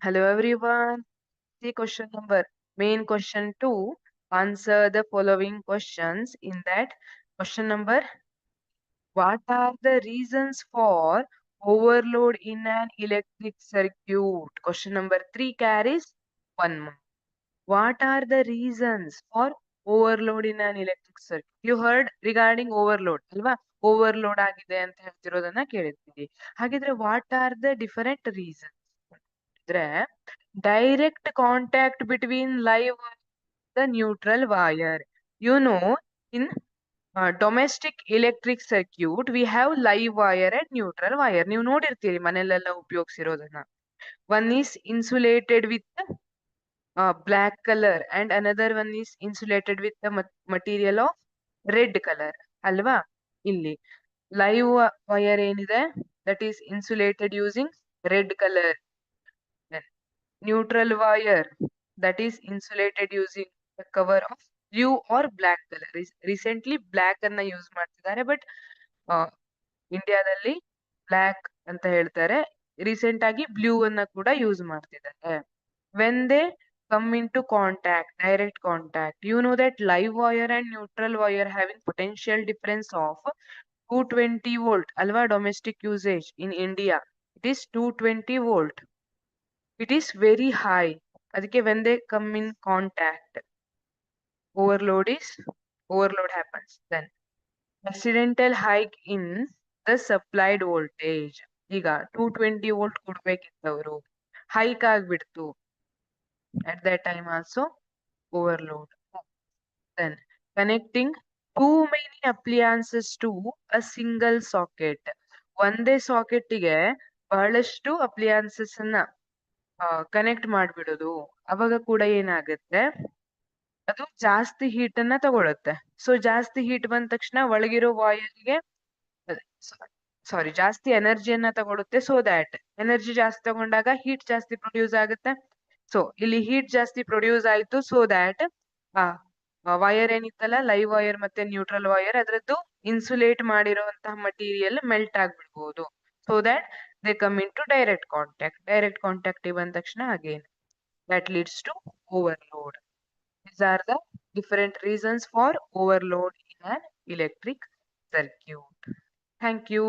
Hello everyone. See main question 2. Answer the following questions. In that question number, what are the reasons for overload in an electric circuit? Question number 3 carries 1 mark. What are the reasons for overload in an electric circuit? You heard regarding overload, ಅಲ್ವಾ? Overload ಆಗಿದೆ ಅಂತ ಹೇಳ್ತಿರೋದನ್ನ ಕೇಳಿರ್ತೀವಿ. ಹಾಗಿದ್ರೆ what are the different reasons? ಅಂದ್ರೆ direct contact between live wire and the neutral wire. You know, in domestic electric circuit, we have live wire and neutral wire. ನೀವು ನೋಡಿರ್ತೀರಿ ಮನೆಯಲ್ಲೆಲ್ಲ ಉಪಯೋಗಿಸಿರೋದನ್ನ. One is insulated with black color and another one is insulated with the material of red color. ಅಲ್ವಾ? ಇಲ್ಲಿ live wire ಏನಿದೆ, that is insulated using red color. Neutral wire that is insulated using the cover of blue or black color. Recently black ಅನ್ನ use ಮಾಡ್ತಿದ್ದಾರೆ, but ಇಂಡಿಯಾದಲ್ಲಿ block ಅಂತ ಹೇಳ್ತಾರೆ. Recent ಆಗಿ blue ಅನ್ನ ಕೂಡ ಯೂಸ್ ಮಾಡ್ತಿದ್ದಾರೆ. When they come into contact, direct contact, you know that live wire and neutral wire having potential difference of 220 volt alva. Domestic usage in India, it is 220 volt. It is very high. ಅದಕ್ಕೆ when they come in contact, overload happens. Then accidental hike in the supplied voltage. ಈಗ 220 volt ಕೊಡ್ಬೇಕಿತ್ತವರು, hike ಆಗ್ಬಿಡ್ತು. At that time also overload. Then connecting too many appliances to a single socket. ಒಂದೇ ಸಾಕೆಟ್ಗೆ ಬಹಳಷ್ಟು ಅಪ್ಲಿಯನ್ಸಸ್ ಅನ್ನ connect ಮಾಡ್ಬಿಡೋದು, ಅವಾಗ ಕೂಡ ಏನಾಗುತ್ತೆ, ಅದು ಜಾಸ್ತಿ ಹೀಟ್ ಅನ್ನ ತಗೊಳುತ್ತೆ. ಸೊ ಜಾಸ್ತಿ ಹೀಟ್ ಬಂದ ತಕ್ಷಣ ಒಳಗಿರೋ ವಾಯರ್ಗೆ ಜಾಸ್ತಿ ಎನರ್ಜಿಯನ್ನ ತಗೊಳುತ್ತೆ. ಸೊ ದ್ಯಾಟ್ ಎನರ್ಜಿ ಜಾಸ್ತಿ ತಗೊಂಡಾಗ ಹೀಟ್ ಜಾಸ್ತಿ ಪ್ರೊಡ್ಯೂಸ್ ಆಗುತ್ತೆ. ಸೊ ಇಲ್ಲಿ ಹೀಟ್ ಜಾಸ್ತಿ ಪ್ರೊಡ್ಯೂಸ್ ಆಯ್ತು. ಸೊ ದ್ಯಾಟ್ ವೈರ್ ಏನಿತ್ತಲ್ಲ, ಲೈವ್ ವೈರ್ ಮತ್ತೆ ನ್ಯೂಟ್ರಲ್ ವೈರ್, ಅದರದ್ದು ಇನ್ಸುಲೇಟ್ ಮಾಡಿರುವಂತಹ ಮಟೀರಿಯಲ್ ಮೆಲ್ಟ್ ಆಗ್ಬಿಡ್ಬೋದು. So that they come into direct contact. Direct contact ಬಂದ ತಕ್ಷಣ again that leads to overload. These are the different reasons for overload in an electric circuit. Thank you.